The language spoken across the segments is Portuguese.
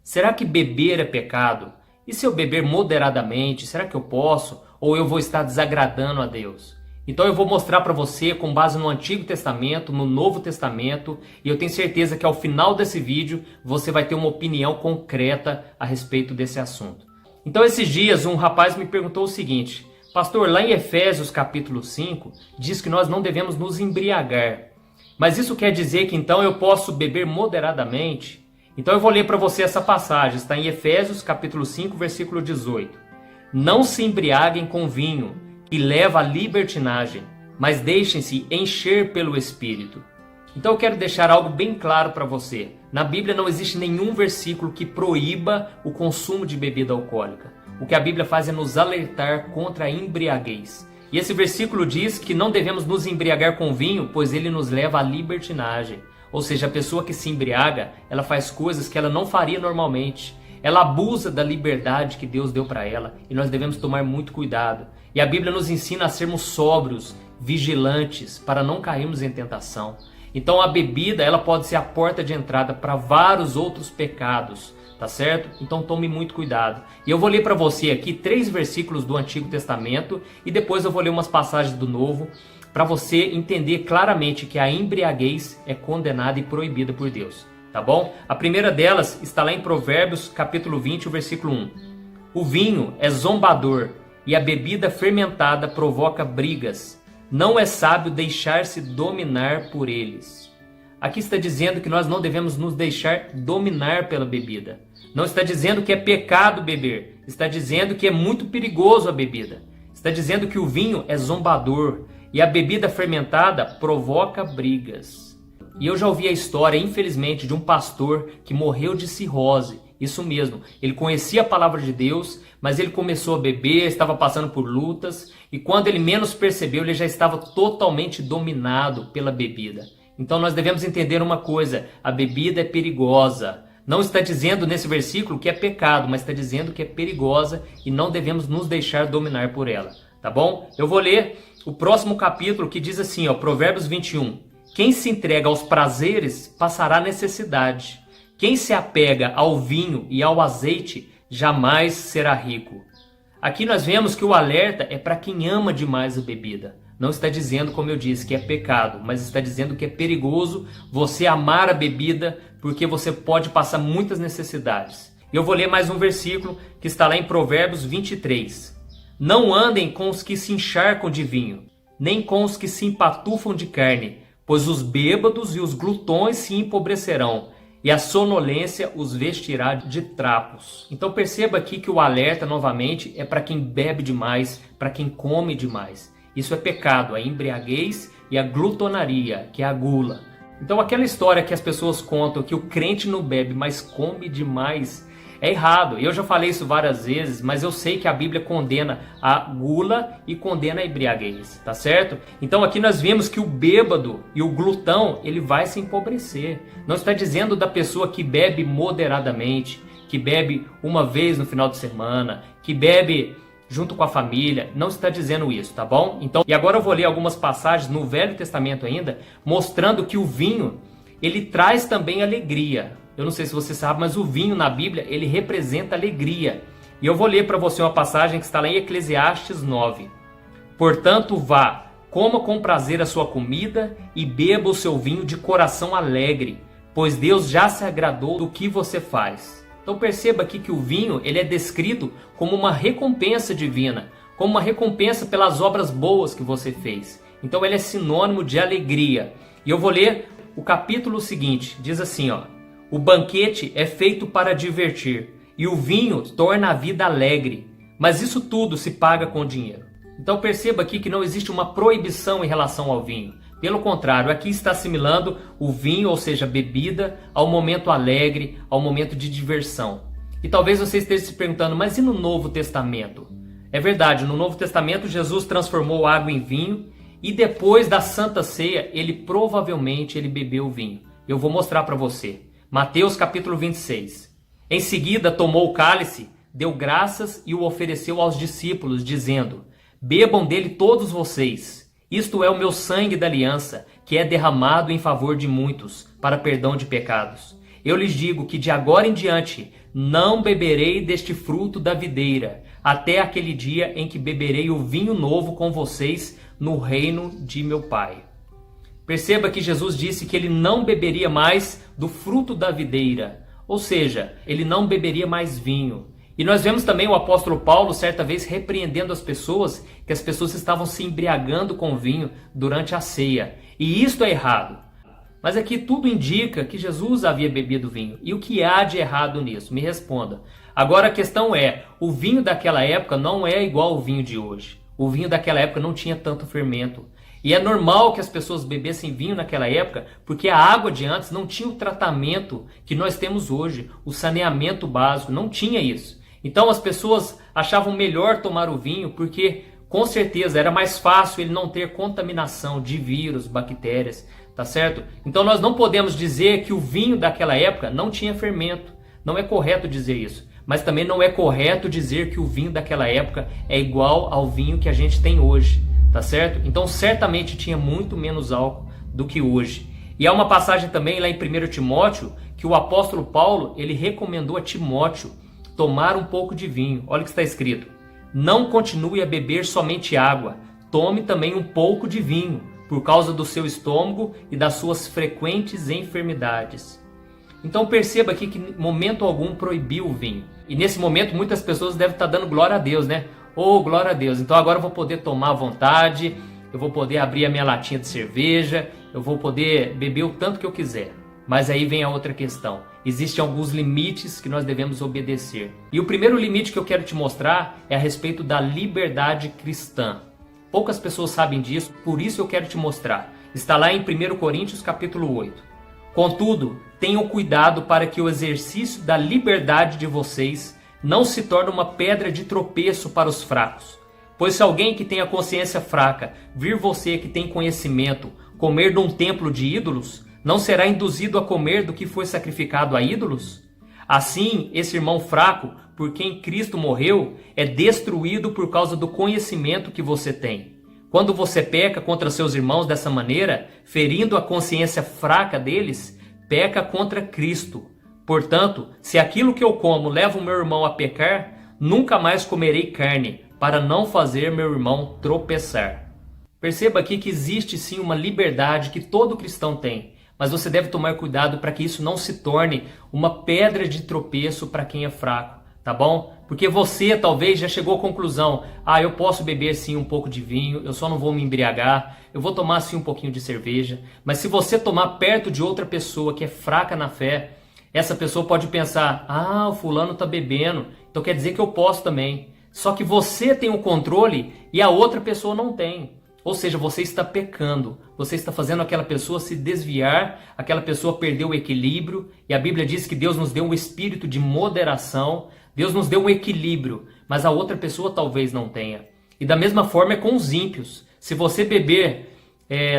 Será que beber é pecado? E se eu beber moderadamente, será que eu posso? Ou eu vou estar desagradando a Deus? Então eu vou mostrar para você com base no Antigo Testamento, no Novo Testamento, e eu tenho certeza que ao final desse vídeo você vai ter uma opinião concreta a respeito desse assunto. Então esses dias um rapaz me perguntou o seguinte: pastor, lá em Efésios capítulo 5 diz que nós não devemos nos embriagar, mas isso quer dizer que então eu posso beber moderadamente? Então eu vou ler para você essa passagem, está em Efésios capítulo 5, versículo 18. Não se embriaguem com vinho, que leva à libertinagem, mas deixem-se encher pelo Espírito. Então eu quero deixar algo bem claro para você. Na Bíblia não existe nenhum versículo que proíba o consumo de bebida alcoólica. O que a Bíblia faz é nos alertar contra a embriaguez. E esse versículo diz que não devemos nos embriagar com vinho, pois ele nos leva à libertinagem. Ou seja, a pessoa que se embriaga, ela faz coisas que ela não faria normalmente. Ela abusa da liberdade que Deus deu para ela e nós devemos tomar muito cuidado. E a Bíblia nos ensina a sermos sóbrios, vigilantes, para não cairmos em tentação. Então a bebida, ela pode ser a porta de entrada para vários outros pecados, tá certo? Então tome muito cuidado. E eu vou ler para você aqui 3 versículos do Antigo Testamento e depois eu vou ler umas passagens do Novo, para você entender claramente que a embriaguez é condenada e proibida por Deus, tá bom? A primeira delas está lá em Provérbios, capítulo 20, o versículo 1. O vinho é zombador e a bebida fermentada provoca brigas. Não é sábio deixar-se dominar por eles. Aqui está dizendo que nós não devemos nos deixar dominar pela bebida. Não está dizendo que é pecado beber. Está dizendo que é muito perigoso a bebida. Está dizendo que o vinho é zombador e a bebida fermentada provoca brigas. E eu já ouvi a história, infelizmente, de um pastor que morreu de cirrose. Isso mesmo, ele conhecia a palavra de Deus, mas ele começou a beber, estava passando por lutas, e quando ele menos percebeu, ele já estava totalmente dominado pela bebida. Então nós devemos entender uma coisa: a bebida é perigosa. Não está dizendo nesse versículo que é pecado, mas está dizendo que é perigosa e não devemos nos deixar dominar por ela, tá bom? Eu vou ler o próximo capítulo, que diz assim, Provérbios 21. Quem se entrega aos prazeres passará necessidade. Quem se apega ao vinho e ao azeite jamais será rico. Aqui nós vemos que o alerta é para quem ama demais a bebida. Não está dizendo, como eu disse, que é pecado, mas está dizendo que é perigoso você amar a bebida, porque você pode passar muitas necessidades. Eu vou ler mais um versículo que está lá em Provérbios 23. Não andem com os que se encharcam de vinho, nem com os que se empatufam de carne, pois os bêbados e os glutões se empobrecerão, e a sonolência os vestirá de trapos. Então perceba aqui que o alerta, novamente, é para quem bebe demais, para quem come demais. Isso é pecado, a embriaguez e a glutonaria, que é a gula. Então aquela história que as pessoas contam que o crente não bebe, mas come demais, é errado. Eu já falei isso várias vezes, mas eu sei que a Bíblia condena a gula e condena a embriaguez, tá certo? Então aqui nós vemos que o bêbado e o glutão, ele vai se empobrecer. Não está dizendo da pessoa que bebe moderadamente, que bebe uma vez no final de semana, que bebe junto com a família. Não está dizendo isso, tá bom? Então, e agora eu vou ler algumas passagens no Velho Testamento ainda, mostrando que o vinho, ele traz também alegria. Eu não sei se você sabe, mas o vinho na Bíblia, ele representa alegria. E eu vou ler para você uma passagem que está lá em Eclesiastes 9. Portanto, vá, coma com prazer a sua comida e beba o seu vinho de coração alegre, pois Deus já se agradou do que você faz. Então perceba aqui que o vinho, ele é descrito como uma recompensa divina, como uma recompensa pelas obras boas que você fez. Então ele é sinônimo de alegria. E eu vou ler o capítulo seguinte, diz assim, o banquete é feito para divertir, e o vinho torna a vida alegre, mas isso tudo se paga com dinheiro. Então perceba aqui que não existe uma proibição em relação ao vinho. Pelo contrário, aqui está assimilando o vinho, ou seja, a bebida, ao momento alegre, ao momento de diversão. E talvez você esteja se perguntando, mas e no Novo Testamento? É verdade, no Novo Testamento Jesus transformou água em vinho, e depois da Santa Ceia, ele provavelmente bebeu o vinho. Eu vou mostrar para você. Mateus capítulo 26. Em seguida tomou o cálice, deu graças e o ofereceu aos discípulos, dizendo: bebam dele todos vocês. Isto é o meu sangue da aliança, que é derramado em favor de muitos, para perdão de pecados. eu lhes digo que de agora em diante não beberei deste fruto da videira, até aquele dia em que beberei o vinho novo com vocês no reino de meu Pai. Perceba que Jesus disse que ele não beberia mais do fruto da videira, ou seja, ele não beberia mais vinho. E nós vemos também o apóstolo Paulo certa vez repreendendo as pessoas, que as pessoas estavam se embriagando com vinho durante a ceia. E isto é errado. Mas aqui tudo indica que Jesus havia bebido vinho. E o que há de errado nisso? Me responda. Agora a questão é, o vinho daquela época não é igual ao vinho de hoje. O vinho daquela época não tinha tanto fermento. E é normal que as pessoas bebessem vinho naquela época, porque a água de antes não tinha o tratamento que nós temos hoje, o saneamento básico, não tinha isso. Então as pessoas achavam melhor tomar o vinho, porque com certeza era mais fácil ele não ter contaminação de vírus, bactérias, tá certo? Então nós não podemos dizer que o vinho daquela época não tinha fermento, não é correto dizer isso. Mas também não é correto dizer que o vinho daquela época é igual ao vinho que a gente tem hoje. Tá certo? Então certamente tinha muito menos álcool do que hoje. E há uma passagem também lá em 1 Timóteo que o apóstolo Paulo ele recomendou a Timóteo tomar um pouco de vinho. Olha o que está escrito: não continue a beber somente água, tome também um pouco de vinho, por causa do seu estômago e das suas frequentes enfermidades. Então perceba aqui que em momento algum proibiu o vinho. E nesse momento muitas pessoas devem estar dando glória a Deus, né? Oh, glória a Deus, então agora eu vou poder tomar à vontade, eu vou poder abrir a minha latinha de cerveja, eu vou poder beber o tanto que eu quiser. Mas aí vem a outra questão, existem alguns limites que nós devemos obedecer. E o primeiro limite que eu quero te mostrar é a respeito da liberdade cristã. Poucas pessoas sabem disso, por isso eu quero te mostrar. Está lá em 1 Coríntios capítulo 8. Contudo, tenham cuidado para que o exercício da liberdade de vocês não se torne uma pedra de tropeço para os fracos. Pois se alguém que tem a consciência fraca vir você que tem conhecimento comer num templo de ídolos, não será induzido a comer do que foi sacrificado a ídolos? Assim, esse irmão fraco, por quem Cristo morreu, é destruído por causa do conhecimento que você tem. Quando você peca contra seus irmãos dessa maneira, ferindo a consciência fraca deles, peca contra Cristo. Portanto, se aquilo que eu como leva o meu irmão a pecar, nunca mais comerei carne, para não fazer meu irmão tropeçar. Perceba aqui que existe sim uma liberdade que todo cristão tem, mas você deve tomar cuidado para que isso não se torne uma pedra de tropeço para quem é fraco, tá bom? Porque você talvez já chegou à conclusão, eu posso beber sim um pouco de vinho, eu só não vou me embriagar, eu vou tomar sim um pouquinho de cerveja, mas se você tomar perto de outra pessoa que é fraca na fé, essa pessoa pode pensar, o fulano está bebendo, então quer dizer que eu posso também. Só que você tem o controle e a outra pessoa não tem. Ou seja, você está pecando, você está fazendo aquela pessoa se desviar, aquela pessoa perder o equilíbrio. E a Bíblia diz que Deus nos deu um espírito de moderação, Deus nos deu um equilíbrio, mas a outra pessoa talvez não tenha. E da mesma forma é com os ímpios. Se você beber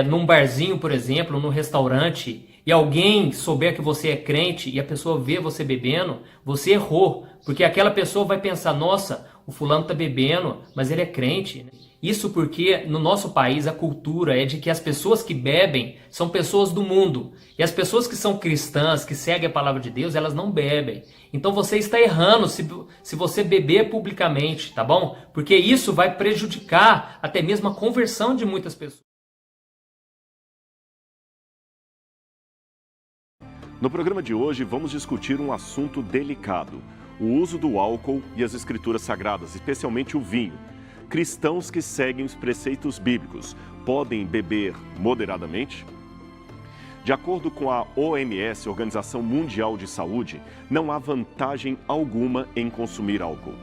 num barzinho, por exemplo, num restaurante, e alguém souber que você é crente e a pessoa vê você bebendo, você errou. Porque aquela pessoa vai pensar, nossa, o fulano está bebendo, mas ele é crente. Isso porque no nosso país a cultura é de que as pessoas que bebem são pessoas do mundo. E as pessoas que são cristãs, que seguem a palavra de Deus, elas não bebem. Então você está errando se você beber publicamente, tá bom? Porque isso vai prejudicar até mesmo a conversão de muitas pessoas. No programa de hoje vamos discutir um assunto delicado: o uso do álcool e as escrituras sagradas, especialmente o vinho. Cristãos que seguem os preceitos bíblicos podem beber moderadamente? De acordo com a OMS, Organização Mundial de Saúde, não há vantagem alguma em consumir álcool.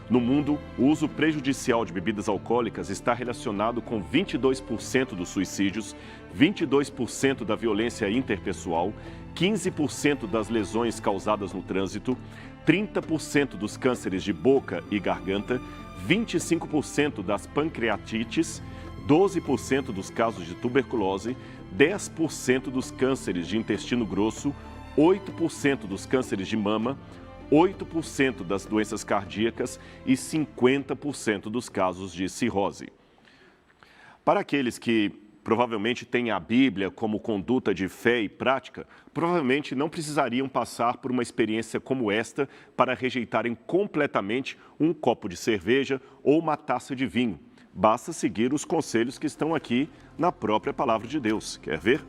No mundo, o uso prejudicial de bebidas alcoólicas está relacionado com 22% dos suicídios, 22% da violência interpessoal, 15% das lesões causadas no trânsito, 30% dos cânceres de boca e garganta, 25% das pancreatites, 12% dos casos de tuberculose, 10% dos cânceres de intestino grosso, 8% dos cânceres de mama, 8% das doenças cardíacas e 50% dos casos de cirrose. Para aqueles que provavelmente têm a Bíblia como conduta de fé e prática, provavelmente não precisariam passar por uma experiência como esta para rejeitarem completamente um copo de cerveja ou uma taça de vinho. Basta seguir os conselhos que estão aqui na própria palavra de Deus. Quer ver?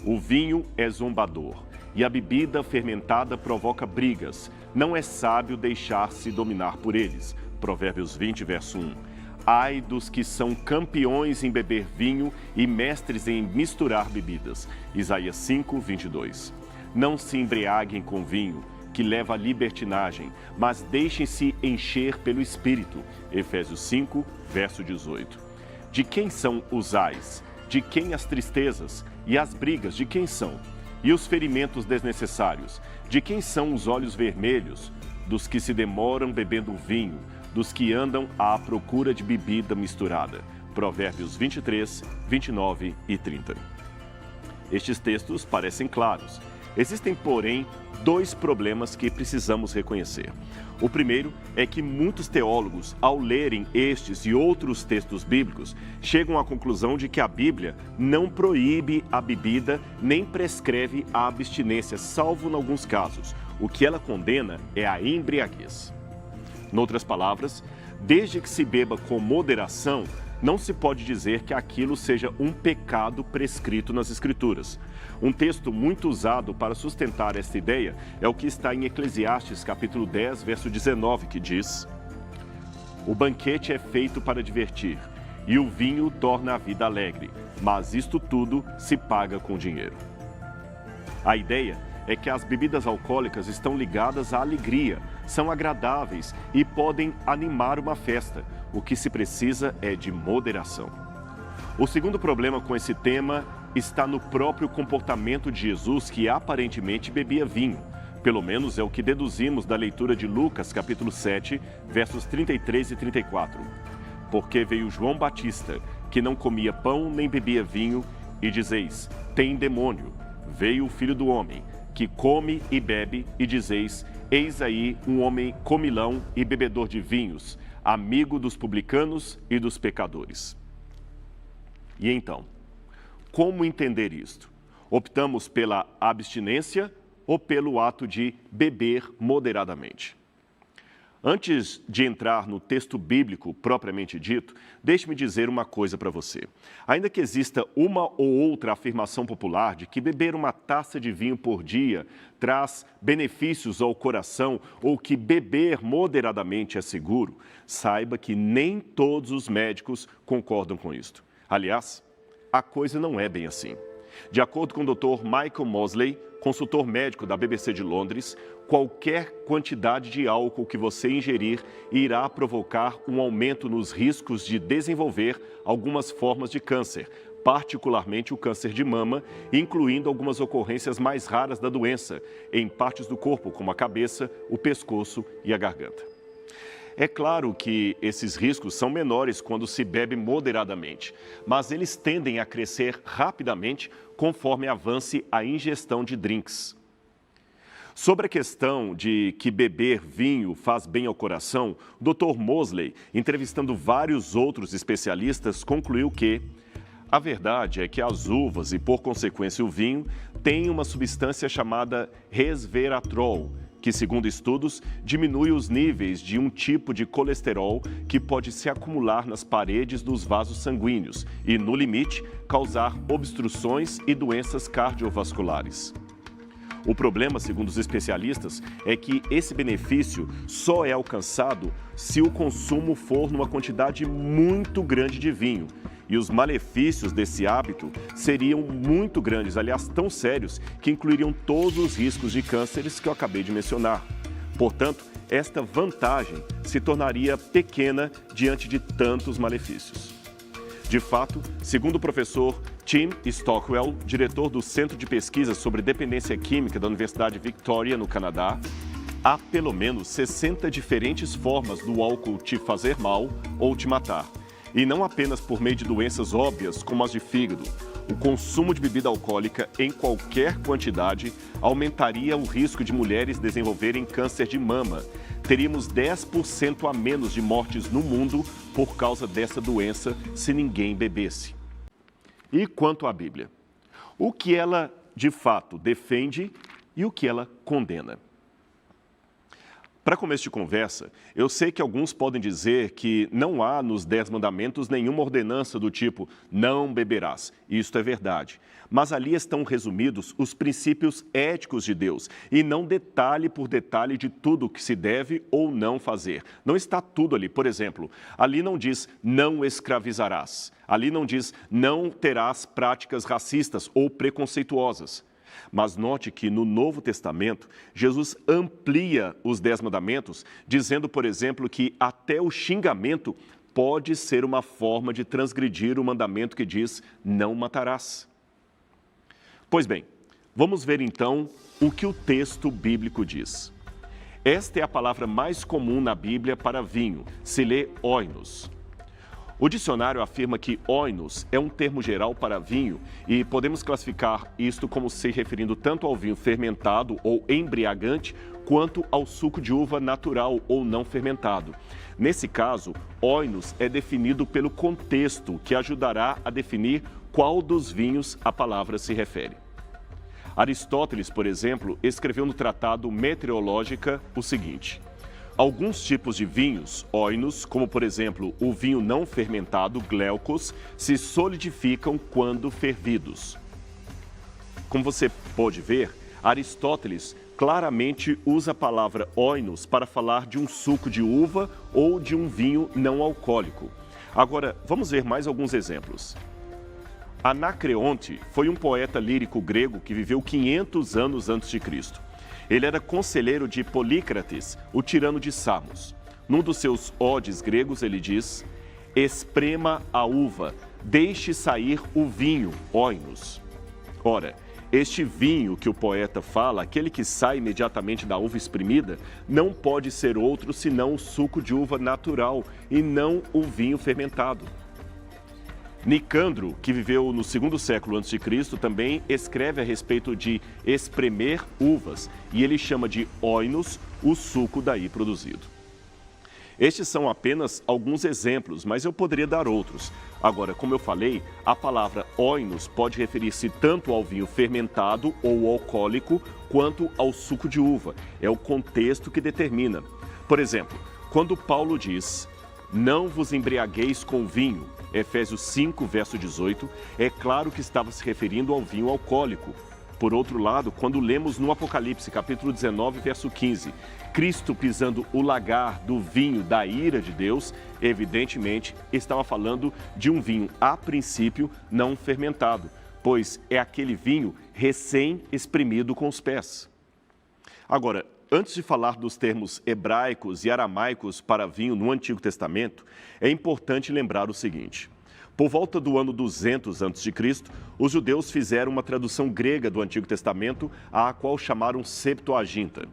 O vinho é zombador e a bebida fermentada provoca brigas. Não é sábio deixar-se dominar por eles. Provérbios 20, verso 1. Ai dos que são campeões em beber vinho e mestres em misturar bebidas. Isaías 5, 22. Não se embriaguem com vinho, que leva à libertinagem, mas deixem-se encher pelo Espírito. Efésios 5, verso 18. De quem são os ais? De quem as tristezas? E as brigas, de quem são? E os ferimentos desnecessários? De quem são os olhos vermelhos? Dos que se demoram bebendo vinho, dos que andam à procura de bebida misturada. Provérbios 23, 29 e 30. Estes textos parecem claros. Existem, porém, dois problemas que precisamos reconhecer. O primeiro é que muitos teólogos, ao lerem estes e outros textos bíblicos, chegam à conclusão de que a Bíblia não proíbe a bebida nem prescreve a abstinência, salvo em alguns casos. O que ela condena é a embriaguez. Noutras palavras, desde que se beba com moderação, não se pode dizer que aquilo seja um pecado prescrito nas Escrituras. Um texto muito usado para sustentar esta ideia é o que está em Eclesiastes, capítulo 10, verso 19, que diz: O banquete é feito para divertir, e o vinho torna a vida alegre, mas isto tudo se paga com dinheiro. A ideia é que as bebidas alcoólicas estão ligadas à alegria, são agradáveis e podem animar uma festa. O que se precisa é de moderação. O segundo problema com esse tema está no próprio comportamento de Jesus, que aparentemente bebia vinho. Pelo menos é o que deduzimos da leitura de Lucas, capítulo 7, versos 33 e 34. Porque veio João Batista, que não comia pão nem bebia vinho, e dizeis, tem demônio. Veio o Filho do Homem, que come e bebe, e dizeis, eis aí um homem comilão e bebedor de vinhos, amigo dos publicanos e dos pecadores. E então, como entender isto? Optamos pela abstinência ou pelo ato de beber moderadamente? Antes de entrar no texto bíblico propriamente dito, deixe-me dizer uma coisa para você. Ainda que exista uma ou outra afirmação popular de que beber uma taça de vinho por dia traz benefícios ao coração ou que beber moderadamente é seguro, saiba que nem todos os médicos concordam com isto. Aliás, a coisa não é bem assim. De acordo com o Dr. Michael Mosley, consultor médico da BBC de Londres, qualquer quantidade de álcool que você ingerir irá provocar um aumento nos riscos de desenvolver algumas formas de câncer, particularmente o câncer de mama, incluindo algumas ocorrências mais raras da doença, em partes do corpo, como a cabeça, o pescoço e a garganta. É claro que esses riscos são menores quando se bebe moderadamente, mas eles tendem a crescer rapidamente conforme avance a ingestão de drinks. Sobre a questão de que beber vinho faz bem ao coração, o Dr. Mosley, entrevistando vários outros especialistas, concluiu que a verdade é que as uvas e, por consequência, o vinho têm uma substância chamada resveratrol, que, segundo estudos, diminui os níveis de um tipo de colesterol que pode se acumular nas paredes dos vasos sanguíneos e, no limite, causar obstruções e doenças cardiovasculares. O problema, segundo os especialistas, é que esse benefício só é alcançado se o consumo for numa quantidade muito grande de vinho. E os malefícios desse hábito seriam muito grandes, aliás, tão sérios, que incluiriam todos os riscos de cânceres que eu acabei de mencionar. Portanto, esta vantagem se tornaria pequena diante de tantos malefícios. De fato, segundo o professor Tim Stockwell, diretor do Centro de Pesquisa sobre Dependência Química da Universidade Victoria, no Canadá, há pelo menos 60 diferentes formas do álcool te fazer mal ou te matar. E não apenas por meio de doenças óbvias como as de fígado. O consumo de bebida alcoólica em qualquer quantidade aumentaria o risco de mulheres desenvolverem câncer de mama. Teríamos 10% a menos de mortes no mundo por causa dessa doença se ninguém bebesse. E quanto à Bíblia? O que ela, de fato, defende e o que ela condena? Para começo de conversa, eu sei que alguns podem dizer que não há nos 10 mandamentos nenhuma ordenança do tipo não beberás. Isto é verdade. Mas ali estão resumidos os princípios éticos de Deus e não detalhe por detalhe de tudo o que se deve ou não fazer. Não está tudo ali. Por exemplo, ali não diz não escravizarás. Ali não diz não terás práticas racistas ou preconceituosas. Mas note que no Novo Testamento, Jesus amplia os 10 mandamentos, dizendo, por exemplo, que até o xingamento pode ser uma forma de transgredir o mandamento que diz não matarás. Pois bem, vamos ver então o que o texto bíblico diz. Esta é a palavra mais comum na Bíblia para vinho, se lê oinos. O dicionário afirma que oinos é um termo geral para vinho e podemos classificar isto como se referindo tanto ao vinho fermentado ou embriagante, quanto ao suco de uva natural ou não fermentado. Nesse caso, oinos é definido pelo contexto, que ajudará a definir qual dos vinhos a palavra se refere. Aristóteles, por exemplo, escreveu no tratado Meteorológica o seguinte: alguns tipos de vinhos, oinos, como por exemplo o vinho não fermentado, glaucos, se solidificam quando fervidos. Como você pode ver, Aristóteles claramente usa a palavra oinos para falar de um suco de uva ou de um vinho não alcoólico. Agora, vamos ver mais alguns exemplos. Anacreonte foi um poeta lírico grego que viveu 500 anos antes de Cristo. Ele era conselheiro de Polícrates, o tirano de Samos. Num dos seus odes gregos, ele diz: esprema a uva, deixe sair o vinho, oinos. Ora, este vinho que o poeta fala, aquele que sai imediatamente da uva espremida, não pode ser outro senão o suco de uva natural e não o vinho fermentado. Nicandro, que viveu no 2º século a.C., também escreve a respeito de espremer uvas, e ele chama de oinos o suco daí produzido. Estes são apenas alguns exemplos, mas eu poderia dar outros. Agora, como eu falei, a palavra oinos pode referir-se tanto ao vinho fermentado ou alcoólico, quanto ao suco de uva. É o contexto que determina. Por exemplo, quando Paulo diz: não vos embriagueis com vinho, Efésios 5, verso 18, é claro que estava se referindo ao vinho alcoólico. Por outro lado, quando lemos no Apocalipse, capítulo 19, verso 15, Cristo pisando o lagar do vinho da ira de Deus, evidentemente estava falando de um vinho, a princípio, não fermentado, pois é aquele vinho recém-espremido com os pés. Agora, antes de falar dos termos hebraicos e aramaicos para vinho no Antigo Testamento, é importante lembrar o seguinte: por volta do ano 200 a.C., os judeus fizeram uma tradução grega do Antigo Testamento, a qual chamaram Septuaginta.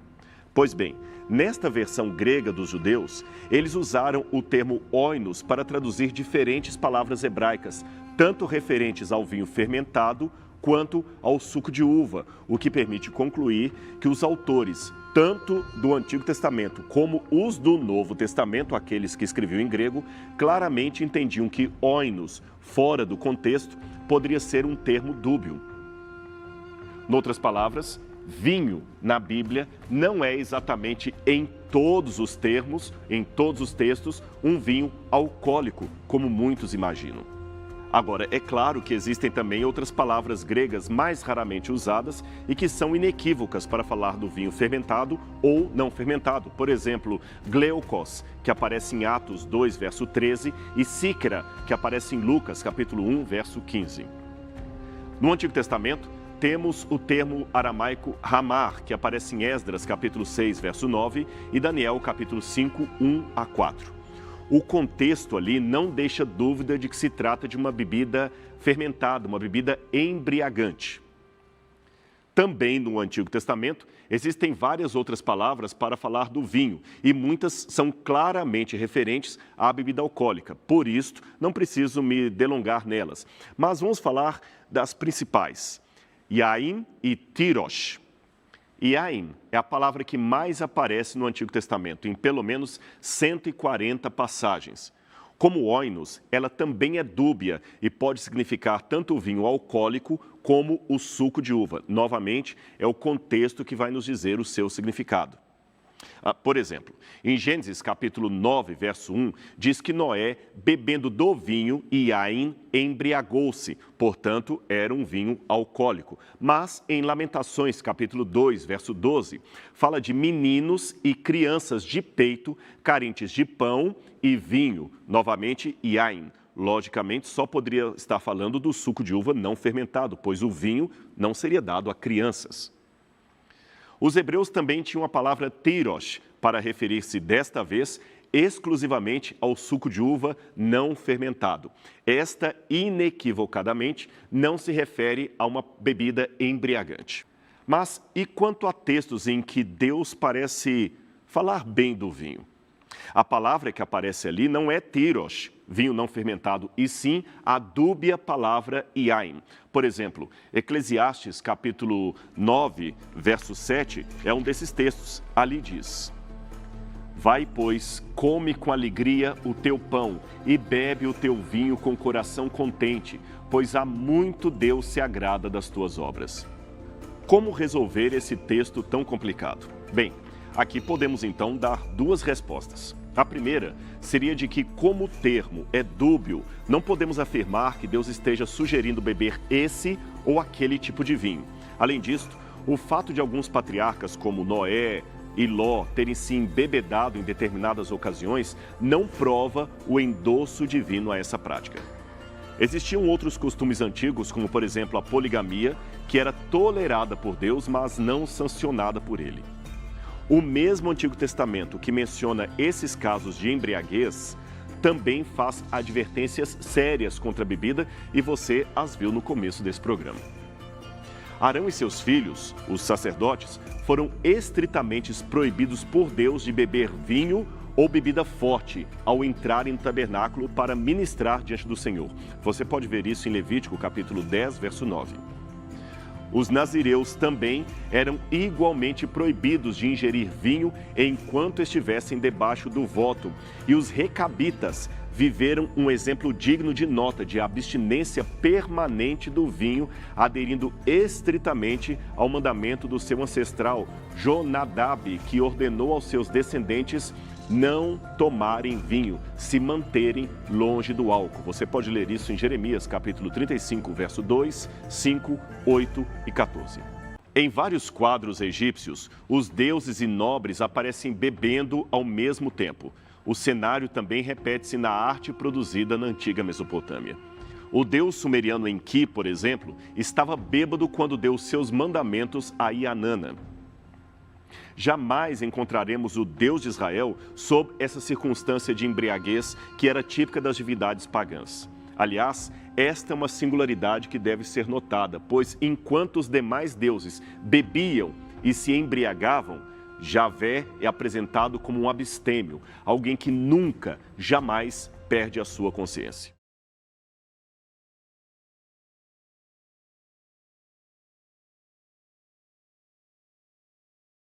Pois bem, nesta versão grega dos judeus, eles usaram o termo oinos para traduzir diferentes palavras hebraicas, tanto referentes ao vinho fermentado quanto ao suco de uva, o que permite concluir que os autores, tanto do Antigo Testamento como os do Novo Testamento, aqueles que escreviam em grego, claramente entendiam que oinos, fora do contexto, poderia ser um termo dúbio. Noutras palavras, vinho na Bíblia não é exatamente em todos os termos, em todos os textos, um vinho alcoólico, como muitos imaginam. Agora, é claro que existem também outras palavras gregas mais raramente usadas e que são inequívocas para falar do vinho fermentado ou não fermentado. Por exemplo, gleukos, que aparece em Atos 2, verso 13, e síkera, que aparece em Lucas, capítulo 1, verso 15. No Antigo Testamento, temos o termo aramaico ramar, que aparece em Esdras, capítulo 6, verso 9, e Daniel, capítulo 5, 1 a 4. O contexto ali não deixa dúvida de que se trata de uma bebida fermentada, uma bebida embriagante. Também no Antigo Testamento existem várias outras palavras para falar do vinho e muitas são claramente referentes à bebida alcoólica. Por isso, não preciso me delongar nelas, mas vamos falar das principais: yain e tirosh. Yain é a palavra que mais aparece no Antigo Testamento, em pelo menos 140 passagens. Como oinos, ela também é dúbia e pode significar tanto o vinho alcoólico como o suco de uva. Novamente, é o contexto que vai nos dizer o seu significado. Por exemplo, em Gênesis capítulo 9, verso 1, diz que Noé, bebendo do vinho, Yain, embriagou-se, portanto, era um vinho alcoólico. Mas em Lamentações capítulo 2, verso 12, fala de meninos e crianças de peito, carentes de pão e vinho, novamente Yain. Logicamente, só poderia estar falando do suco de uva não fermentado, pois o vinho não seria dado a crianças. Os hebreus também tinham a palavra teirosh para referir-se desta vez exclusivamente ao suco de uva não fermentado. Esta, inequivocadamente, não se refere a uma bebida embriagante. Mas e quanto a textos em que Deus parece falar bem do vinho? A palavra que aparece ali não é teirosh, vinho não fermentado, e sim a dúbia palavra yain. Por exemplo, Eclesiastes capítulo 9, verso 7, é um desses textos. Ali diz: vai, pois, come com alegria o teu pão e bebe o teu vinho com coração contente, pois há muito Deus se agrada das tuas obras. Como resolver esse texto tão complicado? Bem, aqui podemos então dar duas respostas. A primeira seria de que, como o termo é dúbio, não podemos afirmar que Deus esteja sugerindo beber esse ou aquele tipo de vinho. Além disso, o fato de alguns patriarcas como Noé e Ló terem se embebedado em determinadas ocasiões não prova o endosso divino a essa prática. Existiam outros costumes antigos, como por exemplo a poligamia, que era tolerada por Deus, mas não sancionada por ele. O mesmo Antigo Testamento que menciona esses casos de embriaguez também faz advertências sérias contra a bebida e você as viu no começo desse programa. Arão e seus filhos, os sacerdotes, foram estritamente proibidos por Deus de beber vinho ou bebida forte ao entrarem no tabernáculo para ministrar diante do Senhor. Você pode ver isso em Levítico capítulo 10, verso 9. Os nazireus também eram igualmente proibidos de ingerir vinho enquanto estivessem debaixo do voto. E os recabitas viveram um exemplo digno de nota de abstinência permanente do vinho, aderindo estritamente ao mandamento do seu ancestral Jonadab, que ordenou aos seus descendentes não tomarem vinho, se manterem longe do álcool. Você pode ler isso em Jeremias, capítulo 35, verso 2, 5, 8 e 14. Em vários quadros egípcios, os deuses e nobres aparecem bebendo ao mesmo tempo. O cenário também repete-se na arte produzida na antiga Mesopotâmia. O deus sumeriano Enki, por exemplo, estava bêbado quando deu seus mandamentos a Inanna. Jamais encontraremos o Deus de Israel sob essa circunstância de embriaguez que era típica das divindades pagãs. Aliás, esta é uma singularidade que deve ser notada, pois enquanto os demais deuses bebiam e se embriagavam, Javé é apresentado como um abstêmio, alguém que nunca, jamais perde a sua consciência.